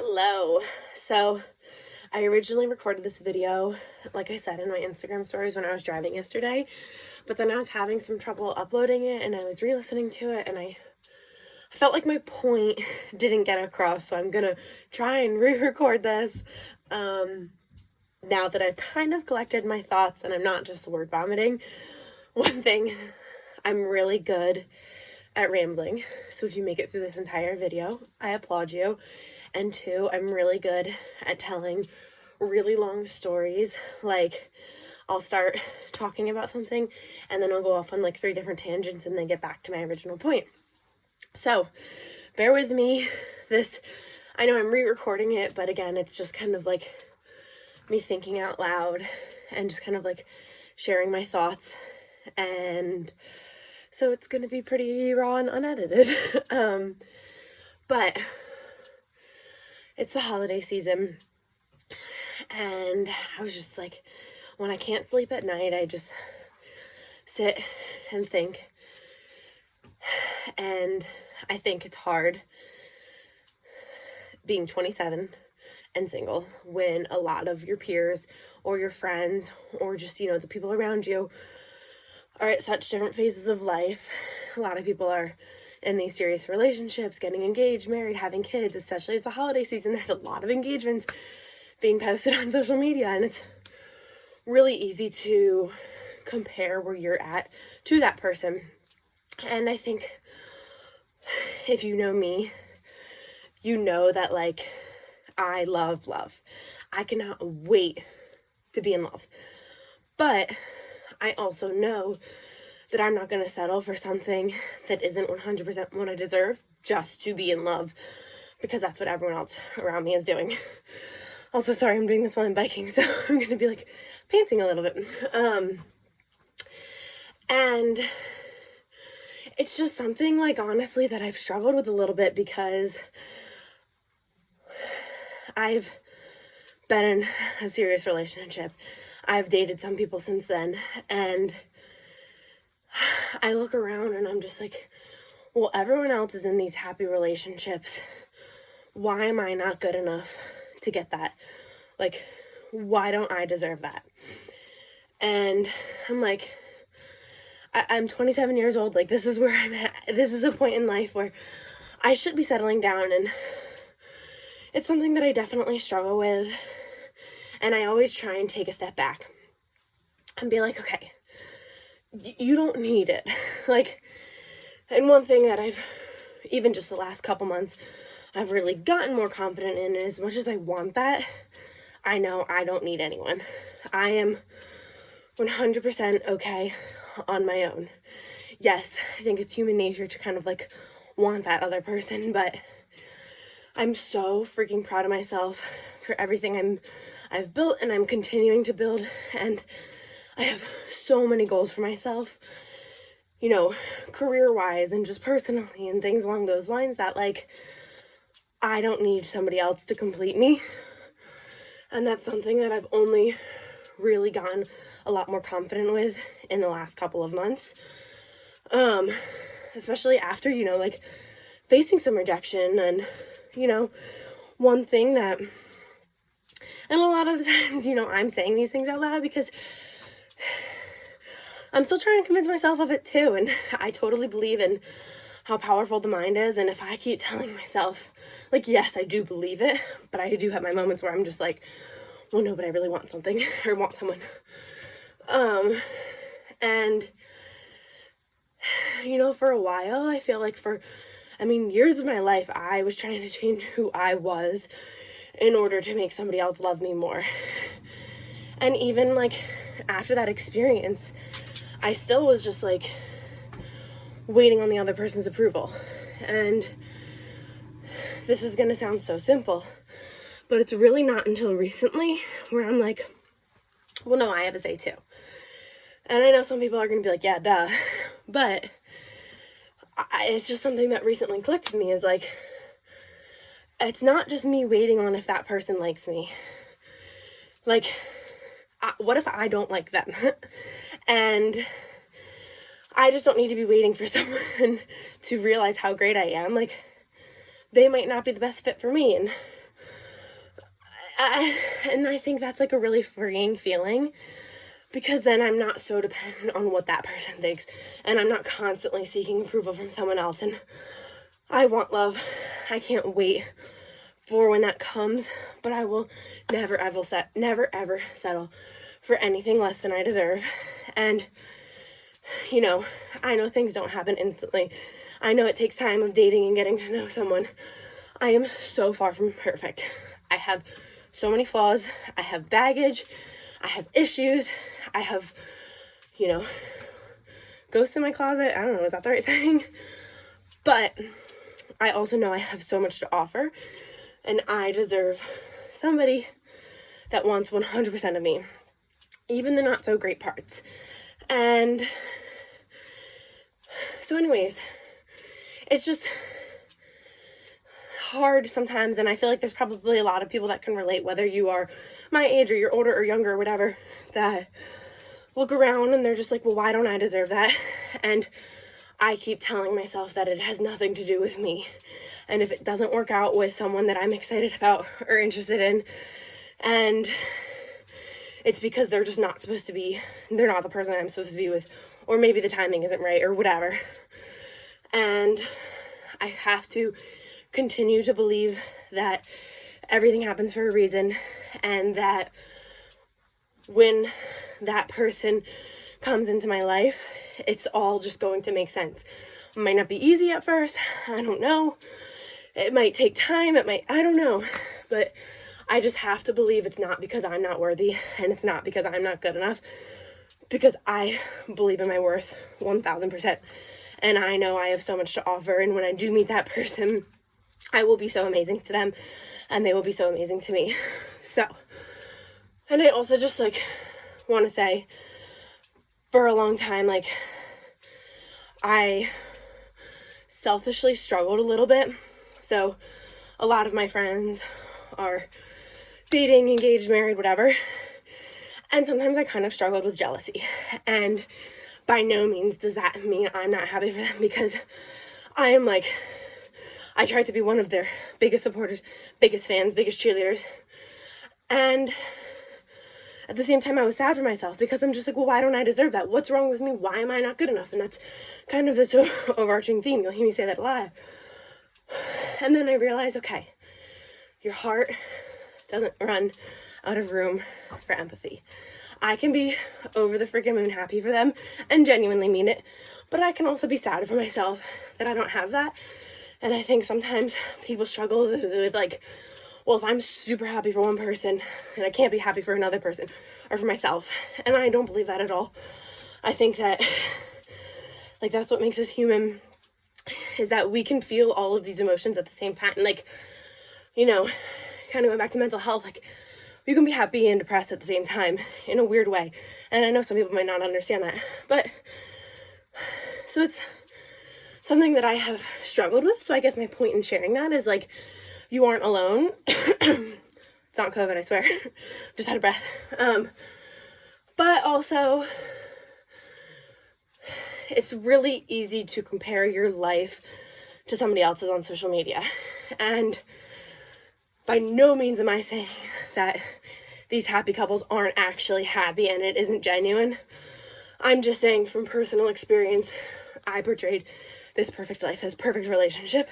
Hello. So I originally recorded this video, like I said, in my Instagram stories when I was driving yesterday, but then I was having some trouble uploading it and I was re-listening to it and I felt like my point didn't get across, so I'm gonna try and re-record this now that I've kind of collected my thoughts and I'm not just word vomiting. One thing, I'm really good at rambling, so if you make it through this entire video, I applaud you. And two, I'm really good at telling really long stories. Like, I'll start talking about something and then I'll go off on like 3 different tangents and then get back to my original point. So, bear with me. I know I'm re-recording it, but again, it's just kind of like me thinking out loud and just kind of like sharing my thoughts. And so it's going to be pretty raw and unedited. But it's the holiday season, and I was just like, when I can't sleep at night, I just sit and think, and I think it's hard being 27 and single when a lot of your peers or your friends or just, the people around you are at such different phases of life. A lot of people are in these serious relationships, getting engaged, married, having kids, especially it's a holiday season. There's a lot of engagements being posted on social media, and it's really easy to compare where you're at to that person. And I think if you know me, you know that like I love love. I cannot wait to be in love. But I also know that I'm not going to settle for something that isn't 100% what I deserve just to be in love, because that's what everyone else around me is doing. Also, sorry, I'm doing this while I'm biking, so I'm going to be like panting a little bit. And it's just something like honestly that I've struggled with a little bit, because I've been in a serious relationship. I've dated some people since then, and I look around and I'm just like, well, everyone else is in these happy relationships. Why am I not good enough to get that? Like, why don't I deserve that? And I'm like, I'm 27 years old. Like, this is where I'm at. This is a point in life where I should be settling down, and it's something that I definitely struggle with. And I always try and take a step back and be like, okay, you don't need it. Like, and one thing that I've, even just the last couple months, I've really gotten more confident in, and as much as I want that, I know I don't need anyone. I am 100% okay on my own. Yes, I think it's human nature to kind of like want that other person, but I'm so freaking proud of myself for everything I've built and I'm continuing to build, and I have so many goals for myself, career-wise and just personally and things along those lines, that like I don't need somebody else to complete me. And that's something that I've only really gotten a lot more confident with in the last couple of months. Especially after, like facing some rejection, and, one thing that, and a lot of the times, I'm saying these things out loud because I'm still trying to convince myself of it too. And I totally believe in how powerful the mind is. And if I keep telling myself, like, yes, I do believe it, but I do have my moments where I'm just like, well, no, but I really want something or want someone. And, for a while, I feel like years of my life, I was trying to change who I was in order to make somebody else love me more. And even like after that experience, I still was just like waiting on the other person's approval. And this is gonna sound so simple, but it's really not until recently where I'm like, well, no, I have a say too. And I know some people are gonna be like, yeah, duh. But it's just something that recently clicked with me, is like, it's not just me waiting on if that person likes me. Like, what if I don't like them? And I just don't need to be waiting for someone to realize how great I am. Like, they might not be the best fit for me. And And I think that's like a really freeing feeling, because then I'm not so dependent on what that person thinks, and I'm not constantly seeking approval from someone else. And I want love. I can't wait for when that comes, but I will never ever settle for anything less than I deserve. And you know, I know things don't happen instantly. I know it takes time of dating and getting to know someone. I am so far from perfect. I have so many flaws. I have baggage. I have issues. I have, you know, ghosts in my closet. I don't know, is that the right saying? But I also know I have so much to offer, and I deserve somebody that wants 100% of me, even the not so great parts. And so anyways, it's just hard sometimes, and I feel like there's probably a lot of people that can relate, whether you are my age or you're older or younger or whatever, that look around and they're just like, well, why don't I deserve that? And I keep telling myself that it has nothing to do with me. And if it doesn't work out with someone that I'm excited about or interested in, and it's because they're just not supposed to be, they're not the person I'm supposed to be with, or maybe the timing isn't right or whatever. And I have to continue to believe that everything happens for a reason, and that when that person comes into my life, it's all just going to make sense. It might not be easy at first. I don't know. It might take time. I don't know. But I just have to believe it's not because I'm not worthy, and it's not because I'm not good enough, because I believe in my worth 1000%. And I know I have so much to offer. And when I do meet that person, I will be so amazing to them, and they will be so amazing to me. So, and I also just like want to say, for a long time, like, I selfishly struggled a little bit. So a lot of my friends are dating, engaged, married, whatever. And sometimes I kind of struggled with jealousy. And by no means does that mean I'm not happy for them, because I am like, I tried to be one of their biggest supporters, biggest fans, biggest cheerleaders. And at the same time, I was sad for myself, because I'm just like, well, why don't I deserve that? What's wrong with me? Why am I not good enough? And that's kind of this overarching theme. You'll hear me say that a lot. And then I realized, okay, your heart doesn't run out of room for empathy. I can be over the freaking moon happy for them and genuinely mean it, but I can also be sad for myself that I don't have that. And I think sometimes people struggle with like, well, if I'm super happy for one person, then I can't be happy for another person or for myself. And I don't believe that at all. I think that, like, that's what makes us human, is that we can feel all of these emotions at the same time. Like, you know, kind of going back to mental health, like, you can be happy and depressed at the same time in a weird way. And I know some people might not understand that. But, so it's something that I have struggled with. So I guess my point in sharing that is, like, you aren't alone. It's not COVID, I swear. Just out of breath. But also, it's really easy to compare your life to somebody else's on social media. And by no means am I saying that these happy couples aren't actually happy and it isn't genuine. I'm just saying, from personal experience, I portrayed this perfect life, this perfect relationship,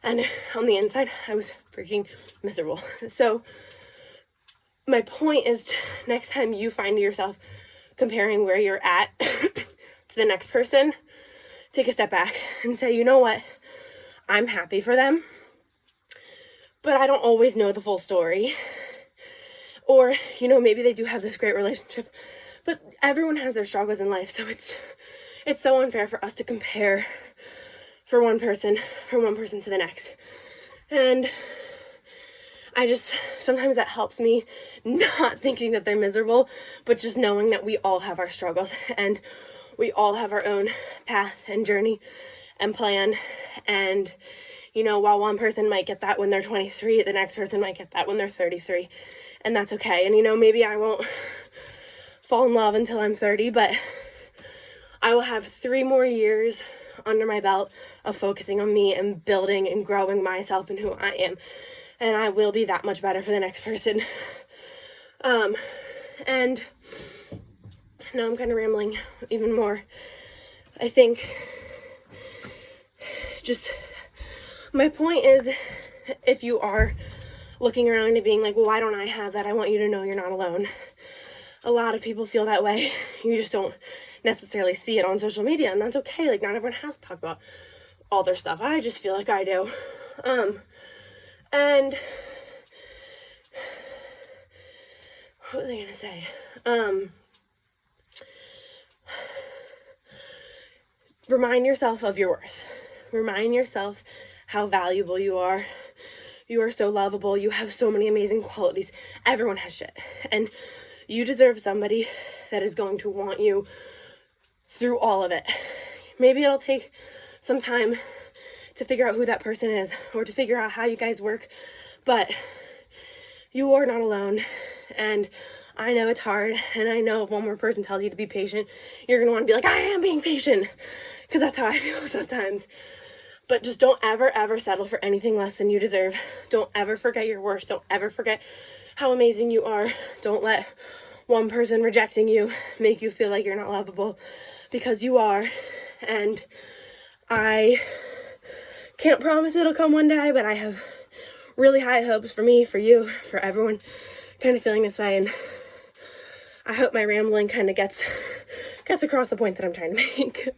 and on the inside, I was freaking miserable. So my point is, next time you find yourself comparing where you're at to the next person, take a step back and say, you know what? I'm happy for them, but I don't always know the full story. Or, you know, maybe they do have this great relationship, but everyone has their struggles in life. So it's so unfair for us to compare from one person to the next. And I just, sometimes that helps me not thinking that they're miserable, but just knowing that we all have our struggles and we all have our own path and journey and plan. And, you know, while one person might get that when they're 23, the next person might get that when they're 33. And that's okay. And, you know, maybe I won't fall in love until I'm 30, but I will have 3 more years under my belt of focusing on me and building and growing myself and who I am. and I will be that much better for the next person. And now I'm kind of rambling even more. I think just my point is, if you are looking around and being like, well, why don't I have that? I want you to know you're not alone. A lot of people feel that way. You just don't necessarily see it on social media, and that's okay. Like, not everyone has to talk about all their stuff. I just feel like I do. And what was I gonna say? Remind yourself of your worth. Remind yourself how valuable you are. You are so lovable. You have so many amazing qualities. Everyone has shit. And you deserve somebody that is going to want you through all of it. Maybe it'll take some time to figure out who that person is, or to figure out how you guys work, but you are not alone. And I know it's hard, and I know if one more person tells you to be patient, you're going to want to be like, I am being patient, because that's how I feel sometimes. But just don't ever settle for anything less than you deserve. Don't ever forget your worth. Don't ever forget how amazing you are. Don't let one person rejecting you make you feel like you're not lovable, because you are. And I can't promise it'll come one day, but I have really high hopes for me, for you, for everyone kind of feeling this way. And I hope my rambling kind of gets across the point that I'm trying to make.